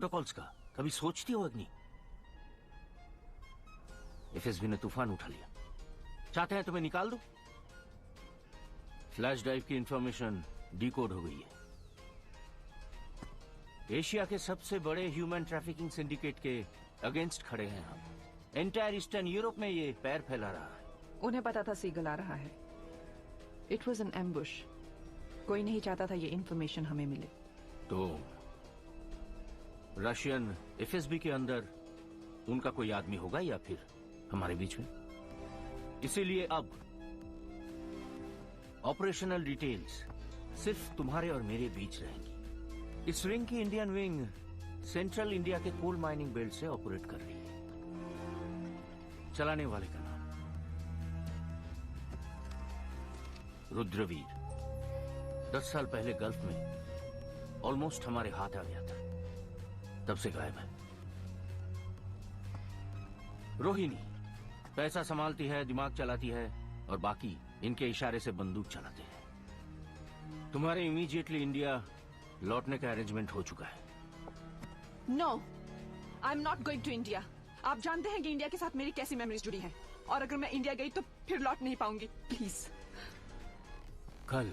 Protocols का कभी सोचती हो अग्नि? एफएसबी ने तूफान उठा लिया, चाहते हैं तुम्हें निकाल दो। फ्लैश ड्राइव की इंफॉर्मेशन डिकोड हो गई है। एशिया के सबसे बड़े ह्यूमन ट्रैफिकिंग सिंडिकेट के अगेंस्ट खड़े हैं हम। एंटायर ईस्टर्न यूरोप में ये पैर फैला रहा है। उन्हें पता था सीगल आ रहा है। It was an ambush. कोई नहीं चाहता था ये इंफॉर्मेशन हमें मिले। तो रशियन एफएसबी के अंदर उनका कोई आदमी होगा या फिर हमारे बीच में? इसीलिए अब ऑपरेशनल डिटेल्स सिर्फ तुम्हारे और मेरे बीच रहेंगी। इस विंग की इंडियन विंग सेंट्रल इंडिया के कोल माइनिंग बेल्ट से ऑपरेट कर रही है। चलाने वाले का नाम रुद्रवीर। 10 साल पहले गल्फ में ऑलमोस्ट हमारे हाथ आ गया था, तब से गायब है। रोहिणी पैसा संभालती है, दिमाग चलाती है, और बाकी इनके इशारे से बंदूक चलाते हैं। तुम्हारे इमीडिएटली इंडिया लौटने का अरेंजमेंट हो चुका है। No, I am not going to India. आप जानते हैं कि इंडिया के साथ मेरी कैसी मेमोरीज जुड़ी हैं, और अगर मैं इंडिया गई तो फिर लौट नहीं पाऊंगी। प्लीज। कल,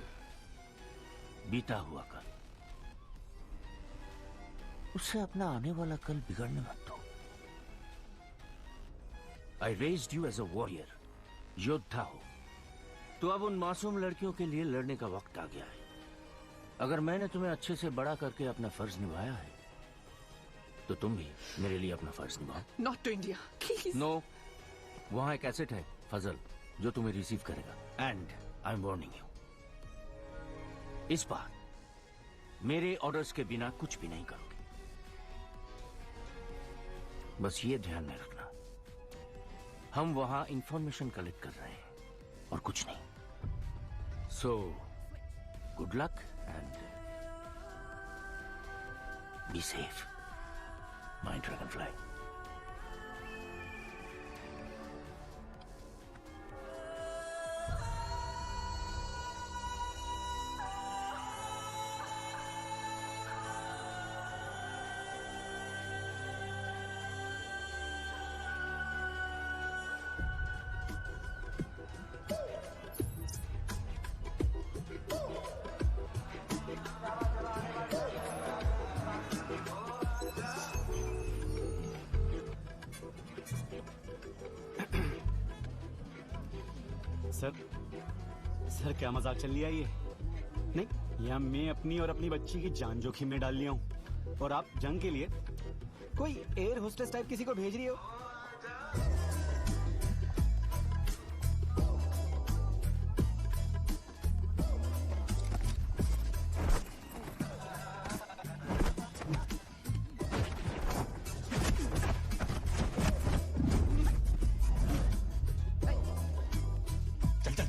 बीता हुआ कल, उससे अपना आने वाला कल बिगड़ने मत दो। I raised you as a warrior, योद्धा हो, तो अब उन मासूम लड़कियों के लिए लड़ने का वक्त आ गया है। अगर मैंने तुम्हें अच्छे से बड़ा करके अपना फर्ज निभाया है, तो तुम भी मेरे लिए अपना फर्ज निभाओ। Not to India, please. No, वहां एक एसेट है फजल, जो तुम्हें रिसीव करेगा। And I am warning you, इस बार मेरे ऑर्डर्स के बिना कुछ भी नहीं करोगे। बस ये ध्यान में रखना, हम वहां इंफॉर्मेशन कलेक्ट कर रहे हैं और कुछ नहीं। So good luck and be safe, my dragon fly. Sir क्या मजाक चल लिया ये? नहीं, यहाँ मैं अपनी और अपनी बच्ची की जान जोखिम में डाल लिया हूँ, और आप जंग के लिए कोई एयर होस्टेस टाइप किसी को भेज रही हो?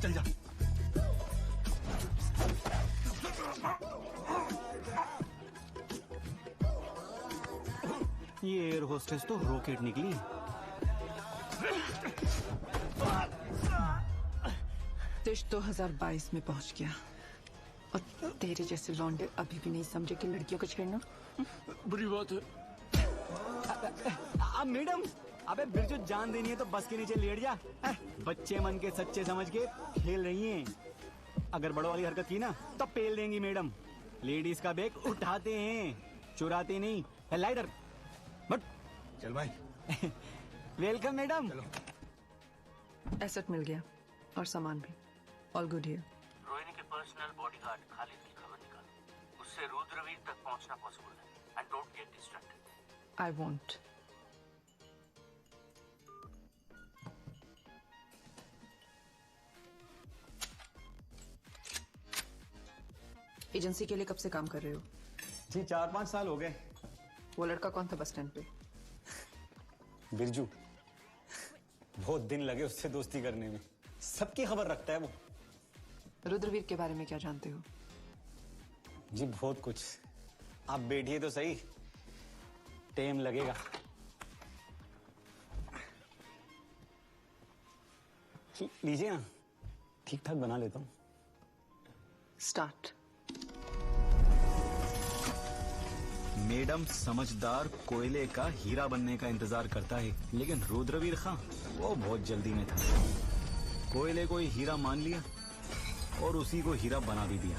चल जा। ये एयर होस्टेस तो रॉकेट निकली। देश 2022 में पहुंच गया, और तेरे जैसे लौंडे अभी भी नहीं समझे कि लड़कियों को छेड़ना बुरी बात है। मैडम, अबे बिरजू जान देनी है तो बस के नीचे लेट जा। बच्चे मन के सच्चे समझ के खेल रही हैं। अगर बड़ों वाली हरकत की ना तो पेल देंगी मैडम। लेडीज का बैग उठाते हैं, चुराते नहीं। लाइटर बट चल भाई। Welcome madam. एसेट मिल गया और सामान भी। All good here. रोहिणी के पर्सनल बॉडीगार्ड खालिद की खबर निकालो, उससे रुद्रवीर तक पहुंचना पॉसिबल है। And don't get distracted. I want. Agency के लिए कब से काम कर रहे हो? जी 4-5 साल हो गए। वो लड़का कौन था बस स्टैंड पे? बिरजू, बहुत दिन लगे उससे दोस्ती करने में। सबकी खबर रखता है वो। रुद्रवीर के बारे में क्या जानते हो? जी बहुत कुछ। आप बैठिए तो सही, टाइम लगेगा। लीजिए ना, ठीक ठाक बना लेता हूँ। स्टार्ट। मैडम समझदार कोयले का हीरा बनने का इंतजार करता है, लेकिन रुद्रवीर खां वो बहुत जल्दी में था। कोयले को ही हीरा मान लिया और उसी को हीरा बना भी दिया।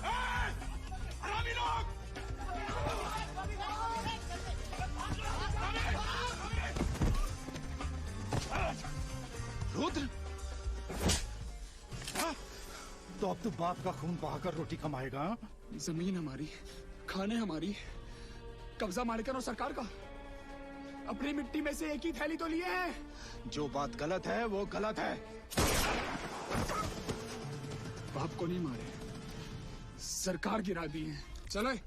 रुद्र, तो अब तू बाप का खून बहाकर रोटी कमाएगा? जमीन हमारी, खाने हमारी, कब्जा मालिकन और सरकार का। अपनी मिट्टी में से एक ही थैली तो लिए हैं। जो बात गलत है वो गलत है। बाप को नहीं मारे, सरकार गिरा दी है। चले।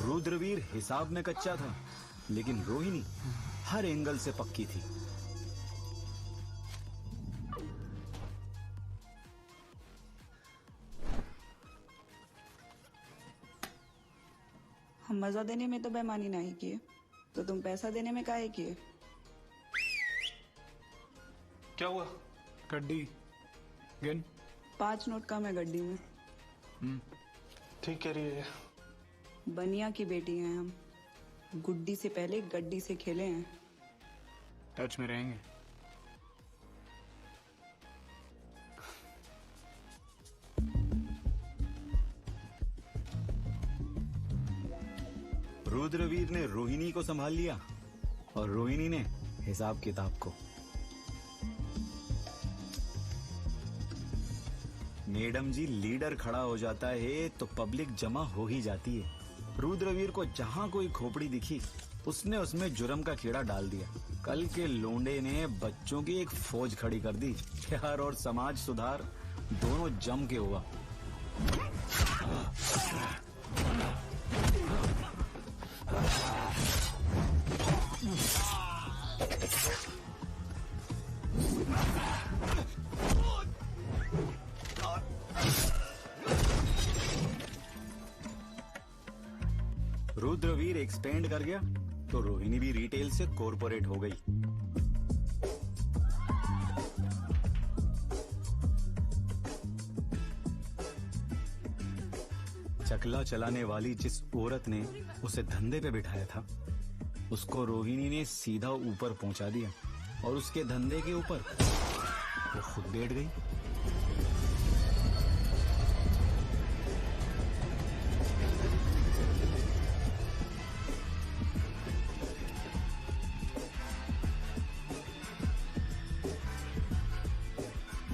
रुद्रवीर हिसाब में कच्चा था, लेकिन रोहिणी हर एंगल से पक्की थी। हम मजा देने में तो बेईमानी नहीं किए, तो तुम पैसा देने में काहे किए? क्या हुआ? गड्डी गिन। 5 नोट कम है गड्डी में। ठीक कह रही है। बनिया की बेटी हैं हम, गुड्डी से पहले गड्डी से खेले हैं। टच में रहेंगे। रुद्रवीर ने रोहिणी को संभाल लिया और रोहिणी ने हिसाब किताब को। मैडम जी, लीडर खड़ा हो जाता है तो पब्लिक जमा हो ही जाती है। रुद्रवीर को जहां कोई खोपड़ी दिखी उसने उसमें जुर्म का कीड़ा डाल दिया। कल के लोंडे ने बच्चों की एक फौज खड़ी कर दी। प्यार और समाज सुधार दोनों जम के हुआ। रुद्रवीर एक्सपेंड कर गया तो रोहिणी भी रिटेल से कॉर्पोरेट हो गई। चकला चलाने वाली जिस औरत ने उसे धंधे पे बिठाया था, उसको रोहिणी ने सीधा ऊपर पहुंचा दिया और उसके धंधे के ऊपर वो खुद बैठ गई।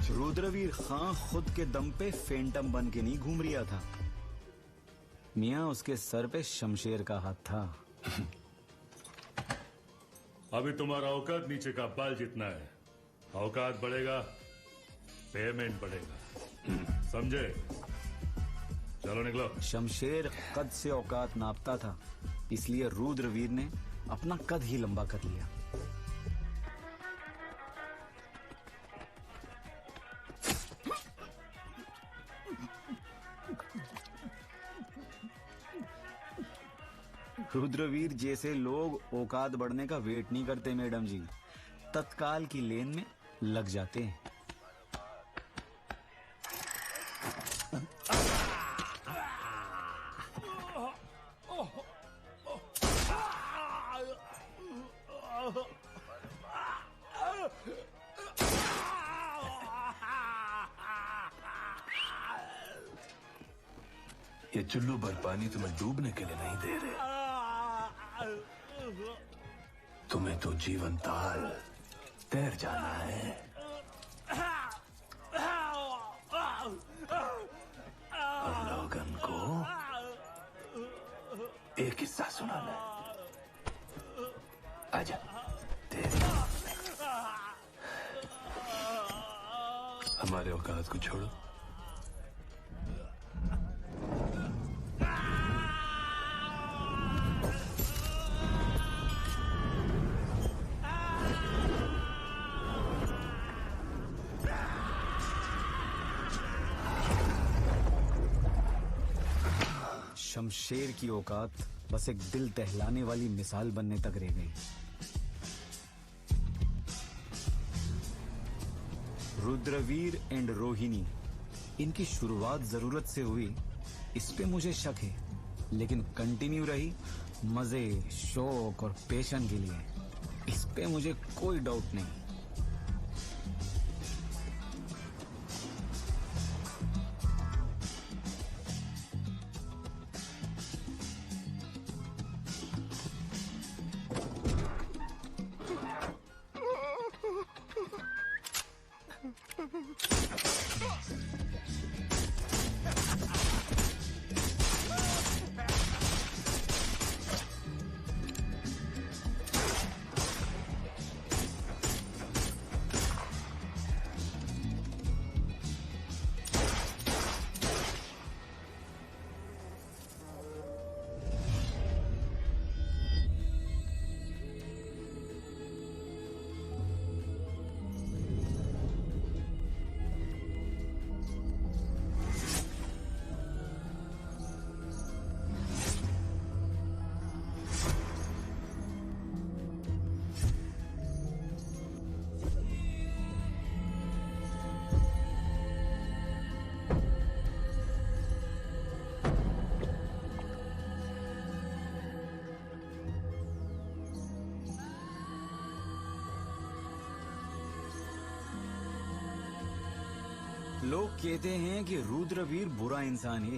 रुद्रवीर खां खुद के दम पे फैंटम बन के नहीं घूम रहा था, मियां उसके सर पे शमशेर का हाथ था। अभी तुम्हारा औकात नीचे का बाल जितना है। औकात बढ़ेगा, पेमेंट बढ़ेगा, समझे? चलो निकलो। शमशेर कद से औकात नापता था, इसलिए रुद्रवीर ने अपना कद ही लंबा कर लिया। रुद्रवीर जैसे लोग औकात बढ़ने का वेट नहीं करते मैडम जी, तत्काल की लेन में लग जाते हैं। ये चुल्लू भर पानी तुम्हें डूबने के लिए नहीं दे रहे, तुम्हें तो जीवन ताल तैर जाना है। और लोगन को एक किस्सा सुनाना है। आजा तेरे हमारे औकात को छोड़ो। शमशेर की औकात बस एक दिल दहलाने वाली मिसाल बनने तक रह गई। रुद्रवीर एंड रोहिणी, इनकी शुरुआत जरूरत से हुई, इस पे मुझे शक है, लेकिन कंटिन्यू रही मजे, शौक और पैशन के लिए, इस पे मुझे कोई डाउट नहीं। लोग कहते हैं कि रुद्रवीर बुरा इंसान है,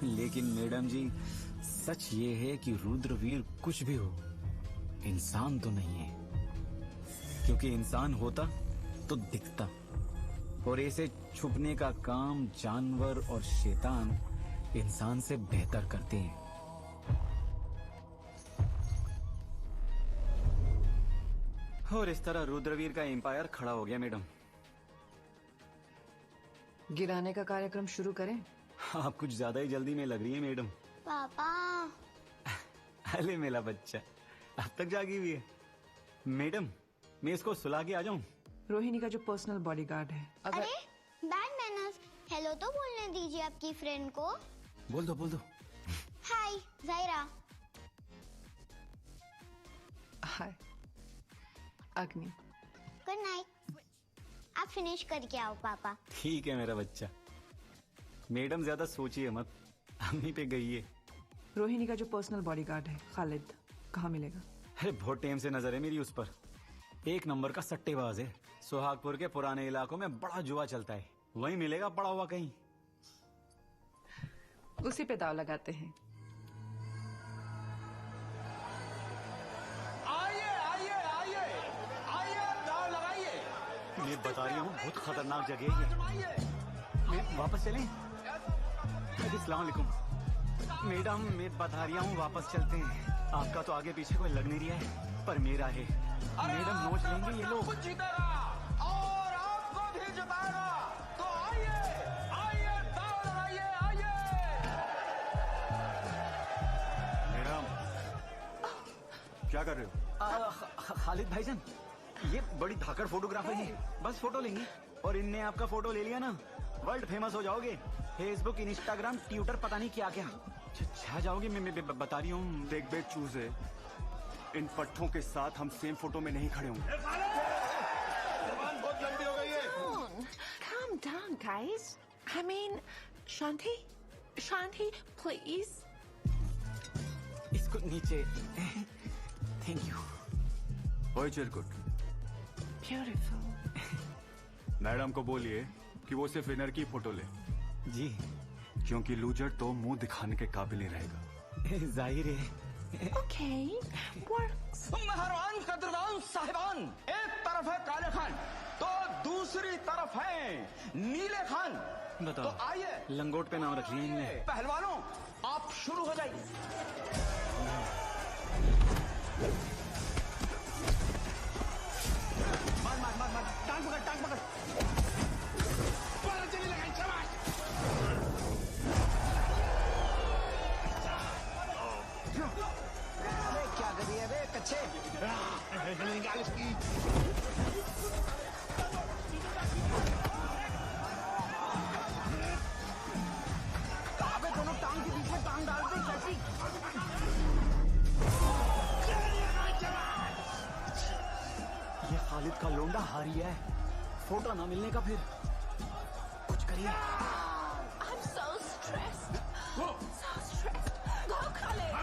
लेकिन मैडम जी सच ये है कि रुद्रवीर कुछ भी हो, इंसान तो नहीं है। क्योंकि इंसान होता तो दिखता, और ऐसे छुपने का काम जानवर और शैतान इंसान से बेहतर करते हैं। और इस तरह रुद्रवीर का एम्पायर खड़ा हो गया मैडम। गिराने का कार्यक्रम शुरू करें? आप कुछ ज्यादा ही जल्दी में लग रही है मैडम। पापा। अरे मेरा बच्चा अब तक जागी हुई है। मैडम मैं इसको सुला के आ जाऊं? रोहिणी का जो पर्सनल बॉडीगार्ड है। अरे बैड मैनर्स, हेलो तो बोलने दीजिए आपकी फ्रेंड को। बोल दो बोल दो। हाय जायरा। हाय अग्नि। Good night. आप फिनिश करके आओ पापा। ठीक है मेरा बच्चा। मैडम ज्यादा सोचिए मत, अम्मी पे गई है। रोहिणी का जो पर्सनल बॉडीगार्ड है खालिद, कहाँ मिलेगा? अरे बहुत टाइम से नजर है मेरी उस पर। एक नंबर का सट्टेबाज है। सुहागपुर के पुराने इलाकों में बड़ा जुआ चलता है, वहीं मिलेगा पड़ा हुआ कहीं। उसी पे दाव लगाते हैं। मैं बता रही हूँ बहुत खतरनाक जगह है ये। मैं वापस चलें? अस्सलाम वालेकुम। मैडम मैं बता रही हूँ वापस चलते हैं। आपका तो आगे पीछे कोई लग नहीं रहा है, पर मेरा है। मैडम नोच लेंगे ये लोग। और आपको भी जिताएगा, तो आइए आइए दाव लगाइए आइए। मैडम क्या कर रहे हो? खालिद भाईजान ये बड़ी धाकड़ फोटोग्राफर है, बस फोटो लेंगे और इनने आपका फोटो ले लिया ना, वर्ल्ड फेमस हो जाओगे। फेसबुक इंस्टाग्राम ट्विटर पता नहीं क्या क्या छा जाओगे। मैं बता रही हूँ। देख बे चूजे, इन पट्टों के साथ हम सेम फोटो में नहीं खड़े होंगे। बहुत लंबी हो गई है। Calm down, guys. I mean, Shanti, please. इसको नीचे। Thank you. ओए चिरकुट, Beautiful. मैडम को बोलिए कि वो सिर्फ विनर की फोटो ले। जी। क्योंकि लूजर तो मुंह दिखाने के काबिल ही रहेगा। जाहिर है। Okay, works. मेहरबान कदरदान साहिबान, एक तरफ है काले खान तो दूसरी तरफ है नीले खान। बताओ। तो आइए लंगोट पे नाम रख लिया इनने। पहलवानों आप शुरू हो जाइए। मार मार मार मार, टांग पकड़ टांग पकड़। चली लगाई शाबाश। क्या कर रही है बे कच्चे? निकाल इसकी। अबे दोनों टांग के बीच में टांग डाल दे कैसी? ये खालिद का लोंडा हारी है, फोटो ना मिलने का फिर कुछ करिए। I'm so stressed. So stressed. Go, Khalid.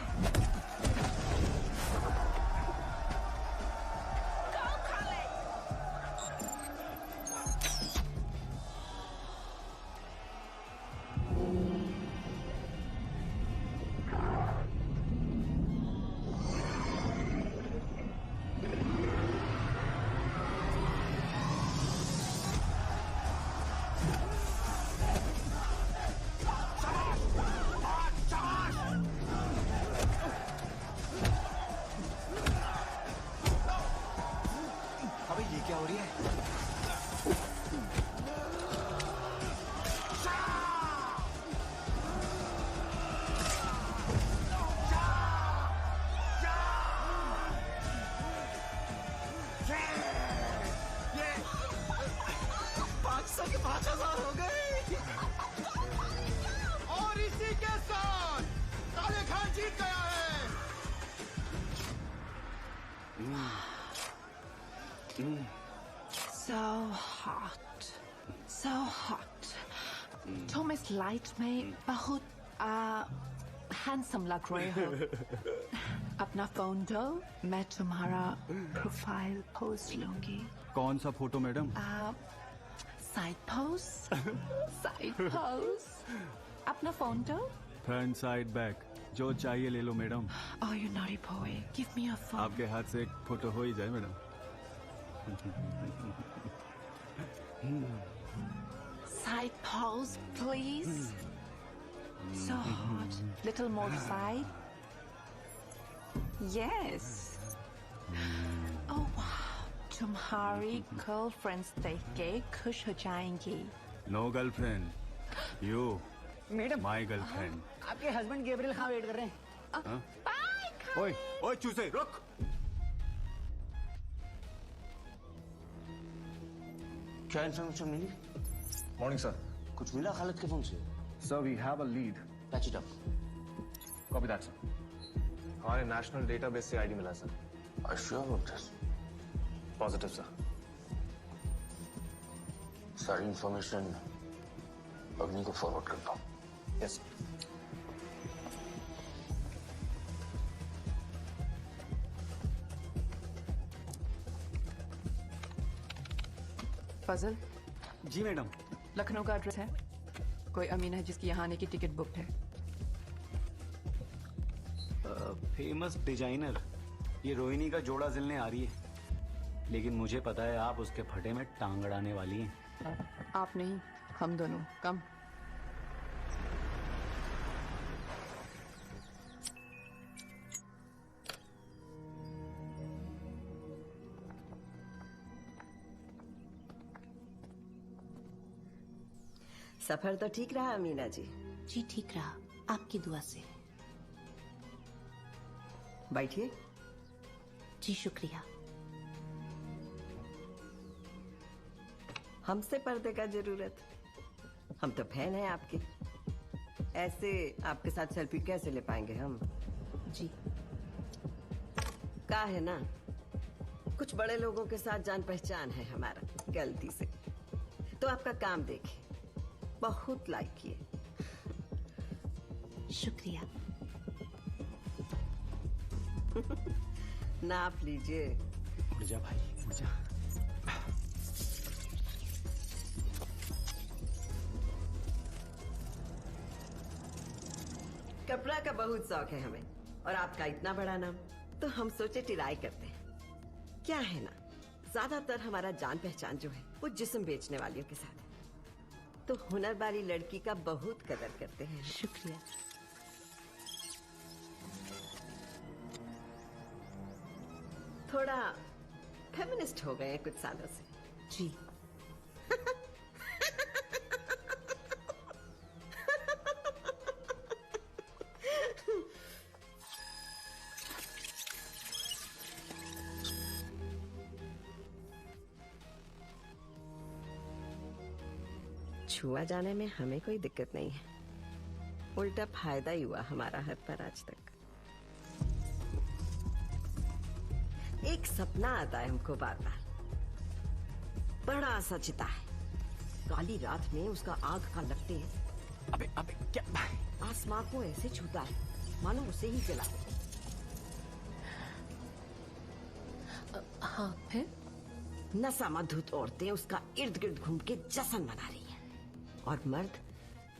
Go, Khalid. अबे ये क्या हो रही है? ये 500 के 5000 हो गए। और इसी के साथ काले खान जीत गया है। So hot. So hot. तुम इस लाइट में बहुत हैंडसम लग रहे हो। अपना फोन दो, मैं तुम्हारा प्रोफाइल पोस्ट लूंगी। कौन सा photo madam? Side post. Side post. अपना फोन दो। फ्रंट साइड बैक जो चाहिए ले लो madam. Oh, you naughty boy. Give me your phone. आपके हाथ से एक फोटो हो ही जाए madam. Side pose, please. So hot. Little more side. Yes. Oh wow. तुम्हारी गर्लफ्रेंड्स देख के खुश हो जाएंगी। No girlfriend, you madam my girlfriend. आपके हस्बैंड गैब्रियल कहाँ वेट कर रहे हैं? ओए ओए चूसे रुक। क्या इन्फॉर्मेशन मिली? Morning sir. कुछ मिला खालिद के फोन से? Sir we have a lead. Patch it up. Copy that sir. हमारे नेशनल डेटाबेस से आईडी मिला sir. Are you sure about this? Positive sir. सारी इन्फॉर्मेशन अग्नि को फॉरवर्ड करता हूँ। यस। फजल। जी मैडम। लखनऊ का एड्रेस है? कोई अमीन है जिसकी यहाँ आने की टिकट बुक है? फेमस डिजाइनर ये रोहिणी का जोड़ा जिलने आ रही है, लेकिन मुझे पता है आप उसके फटे में टांग अड़ाने वाली हैं। आप नहीं, हम दोनों। कम। सफर तो ठीक रहा अमीना जी? जी ठीक रहा, आपकी दुआ से। बैठिए। जी शुक्रिया। हमसे पर्दे का जरूरत? हम तो फैन हैं आपके। ऐसे आपके साथ सेल्फी कैसे ले पाएंगे हम? जी का है ना, कुछ बड़े लोगों के साथ जान पहचान है हमारा, गलती से तो आपका काम देखे, बहुत लाइक किए। शुक्रिया। नाप लीजिए। उड़ जा भाई, उड़ जा। कपड़ा का बहुत शौक है हमें, और आपका इतना बड़ा नाम, तो हम सोचे ट्राई करते हैं। क्या है ना, ज्यादातर हमारा जान पहचान जो है वो जिस्म बेचने वालियों के साथ है, तो हुनर वाली लड़की का बहुत कदर करते हैं। शुक्रिया। थोड़ा फेमिनिस्ट हो गए हैं कुछ सालों से। जी छुआ जाने में हमें कोई दिक्कत नहीं है, उल्टा फायदा ही हुआ हमारा हर पर आज तक। एक सपना आता है हमको बार बार, बड़ा सा चिता है। काली रात में उसका आग का लगते अबे क्या आसमां को ऐसे छूता है मानो उसे ही जला दे। हाँ फिर? नसामधुत औरतें उसका इर्द गिर्द घूम के जश्न मना रही हैं और मर्द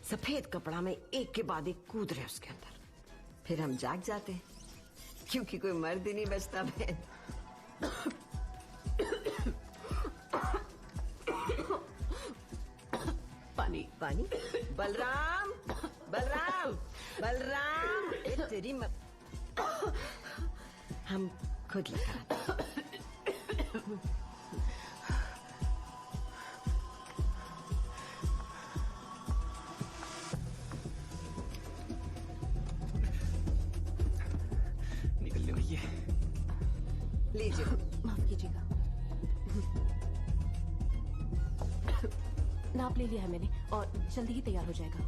सफेद कपड़ा में एक के बाद एक कूद रहे उसके अंदर। फिर हम जाग जाते हैं क्योंकि कोई मर्द ही नहीं बचता बहन। पानी पानी। बलराम बलराम बलराम, तेरी हम खुद लेकर आते। निकलने वही है। लीजिए। माफ कीजिएगा। नाप ले लिया है मैंने और जल्दी ही तैयार हो जाएगा।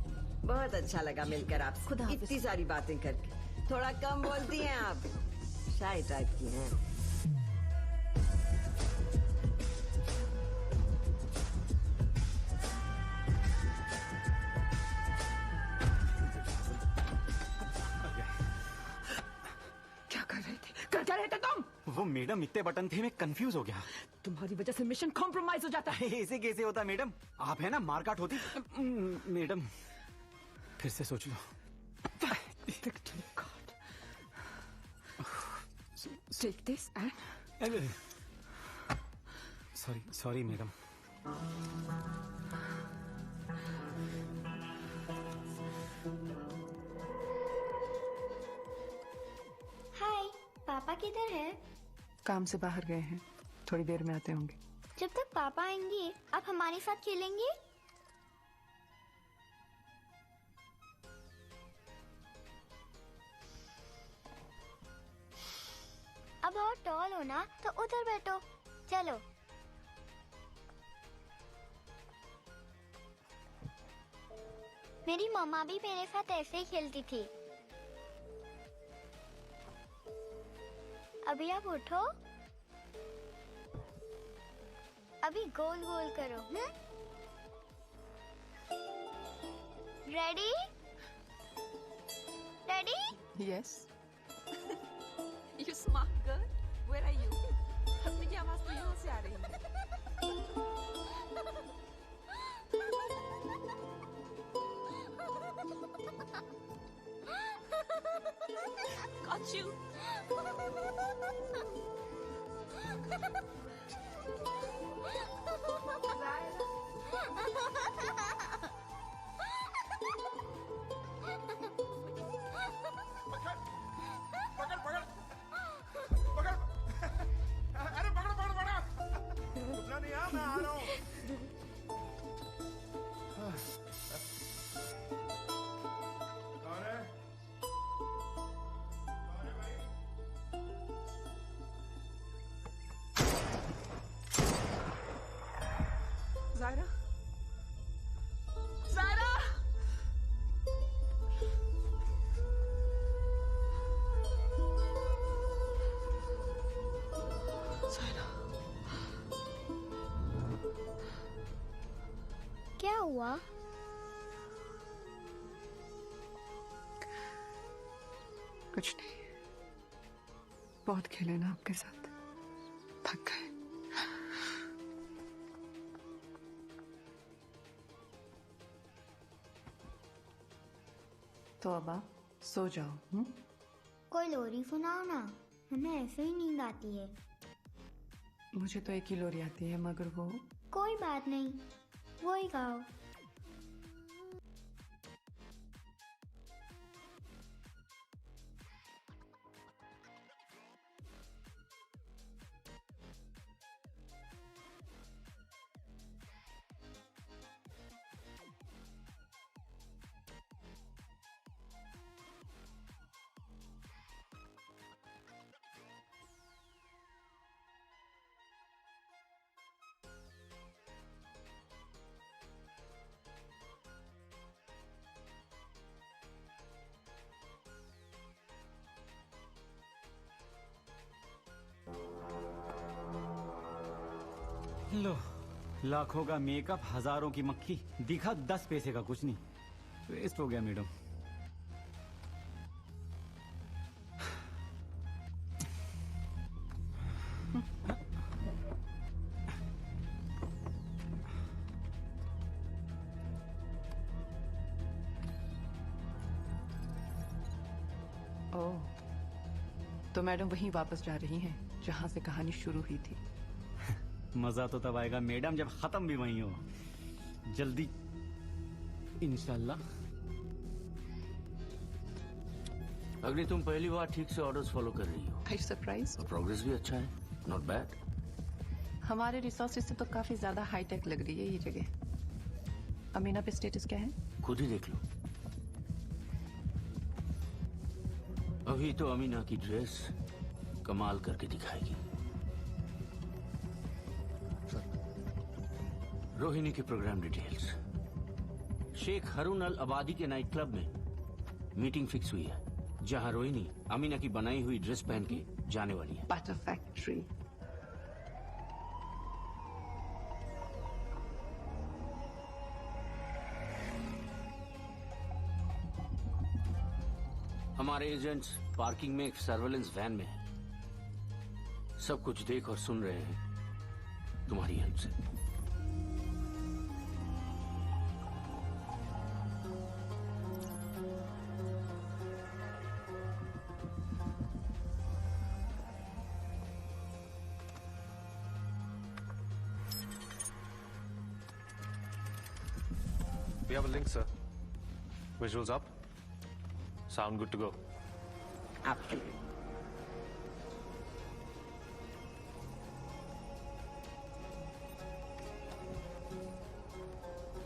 बहुत अच्छा लगा मिलकर आपसे। खुदा हाफिज। इतनी सारी बातें करके। थोड़ा कम बोलती हैं आप, शाय टाइप की हैं। क्या कर रहे थे? कर क्या रहे थे तुम? वो मैडम इतने बटन थे, मैं कंफ्यूज हो गया। तुम्हारी वजह से मिशन कॉम्प्रोमाइज हो जाता है। ऐसे कैसे होता मैडम? आप है ना, मारकाट होती। मैडम फिर से सोच लो। Take this and sorry madam. Hi, पापा किधर है? काम से बाहर गए हैं, थोड़ी देर में आते होंगे। जब तक पापा आएंगे आप हमारे साथ खेलेंगे? अब बहुत टॉल हो ना, तो उधर बैठो। चलो। मेरी मम्मा भी मेरे साथ ऐसे ही खेलती थी। अभी आप उठो। अभी गोल गोल करो। Ready? Ready? Yes. You smart girl. Where are you? हंसने की आवाज तो यहाँ से आ रही है। Got you. अरे पकड़ो पकड़ो पकड़ो। रुकना नहीं, हाँ मैं आ रहा हूँ। कौन है? कौन है भाई? Zaira? Zaira! Zaira. क्या हुआ? कुछ नहीं, बहुत खेले ना आपके साथ, थक गए। तो अब आप सो जाओ। कोई लोरी सुनाओ ना, हमें ऐसे ही नींद आती है। मुझे तो एक ही लोरी आती है, मगर वो कोई बात नहीं, वो ही गाओ। लो, लाखों का मेकअप, हजारों की मक्खी, दिखा 10 पैसे का कुछ नहीं। वेस्ट हो गया मैडम। ओह, तो मैडम वहीं वापस जा रही हैं जहां से कहानी शुरू हुई थी। मजा तो तब आएगा मैडम जब खत्म भी वहीं हो। जल्दी इंशाल्लाह। अग्नि, तुम पहली बार ठीक से ऑर्डर्स फॉलो कर रही हो। I surprise. प्रोग्रेस भी अच्छा है, नॉट बैड। हमारे रिसोर्सेज से तो काफी ज्यादा हाईटेक लग रही है ये जगह। अमीना पे स्टेटस क्या है? खुद ही देख लो। अभी तो अमीना की ड्रेस कमाल करके दिखाएगी। रोहिणी के प्रोग्राम डिटेल्स। शेख हारून अल अबादी के नाइट क्लब में मीटिंग फिक्स हुई है, जहां रोहिणी अमीना की बनाई हुई ड्रेस पहन के जाने वाली है। Butter factory. हमारे एजेंट्स पार्किंग में एक सर्वेलेंस वैन में हैं। सब कुछ देख और सुन रहे हैं तुम्हारी हेल्प से। We have a link, sir. Visuals up. Sound good to go. Absolutely.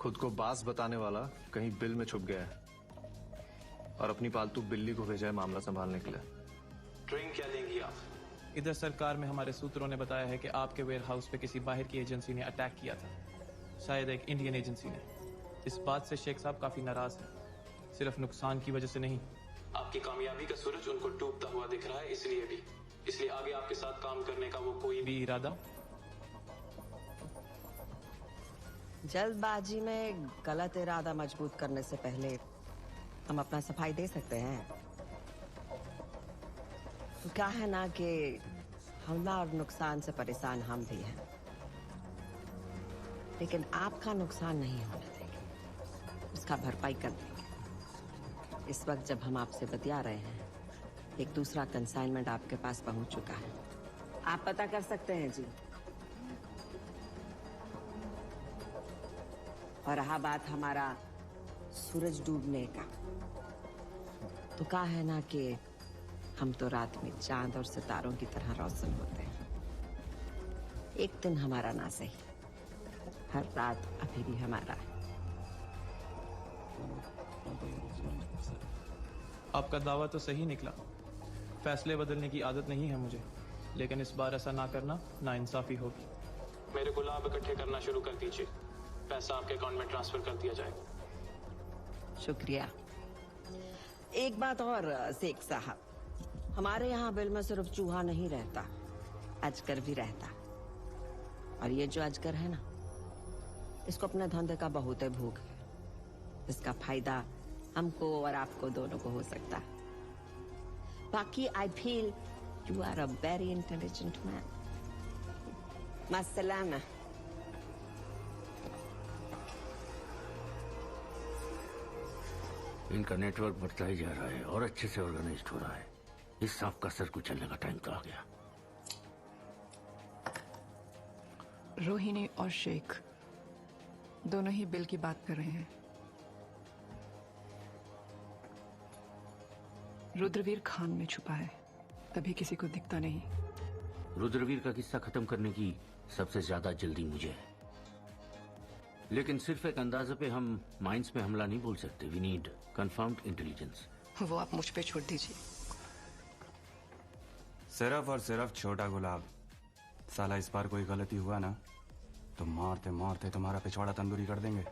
खुद को बास बताने वाला कहीं बिल में छुप गया है और अपनी पालतू बिल्ली को भेजा है मामला संभालने के लिए। ट्रेन क्या लेंगी आप? इधर सरकार में हमारे सूत्रों ने बताया है कि आपके वेयर हाउस पे किसी बाहर की एजेंसी ने अटैक किया था, शायद एक इंडियन एजेंसी ने। इस बात से शेख साहब काफी नाराज हैं, सिर्फ नुकसान की वजह से नहीं। आपकी कामयाबी का सूरज उनको डूबता हुआ दिख रहा है, इसलिए आगे आपके साथ काम करने का वो कोई भी इरादा। जल्दबाजी में गलत इरादा मजबूत करने से पहले हम अपना सफाई दे सकते हैं। तो क्या है ना कि हमला और नुकसान से परेशान हम भी हैं, लेकिन आपका नुकसान नहीं होने देंगे, उसका भरपाई कर देंगे। इस वक्त जब हम आपसे बतिया रहे हैं, एक दूसरा कंसाइनमेंट आपके पास पहुंच चुका है, आप पता कर सकते हैं जी। और रहा बात हमारा सूरज डूबने का, तो क्या है ना कि हम तो रात में चांद और सितारों की तरह रोशन होते हैं। एक दिन हमारा ना सही, हर रात अभी भी हमारा है। आपका दावा तो सही निकला, फैसले बदलने की आदत नहीं है मुझे, लेकिन इस बार ऐसा ना करना नाइंसाफी होगी। मेरे गुलाब इकट्ठे करना शुरू कर दीजिए, पैसा आपके अकाउंट में ट्रांसफर कर दिया जाएगा। शुक्रिया। एक बात और शेख साहब, हमारे यहाँ बिल में सिर्फ चूहा नहीं रहता, अजगर भी रहता। और ये जो अजगर है ना, इसको अपने धंधे का बहुत है भूख है। इसका फायदा हमको और आपको दोनों को हो सकता है। बाकी I feel you are a very intelligent man. मस्सलामा। इनका नेटवर्क बढ़ता ही जा रहा है और अच्छे से ऑर्गेनाइज्ड हो रहा है। इस सांप का सर कुचलने का टाइम तो आ गया। रोहिणी और शेख दोनों ही बिल की बात कर रहे हैं। रुद्रवीर खान में छुपा है, तभी किसी को दिखता नहीं। रुद्रवीर का किस्सा खत्म करने की सबसे ज्यादा जल्दी मुझे है, लेकिन सिर्फ एक अंदाजे पे हम माइंस पे हमला नहीं बोल सकते। We need confirmed intelligence. वो आप मुझ पे छोड़ दीजिए। सिर्फ और सिर्फ छोटा गुलाब, साला इस बार कोई गलती हुआ ना तो मारते मारते तुम्हारा पिछवाड़ा तंदूरी कर देंगे।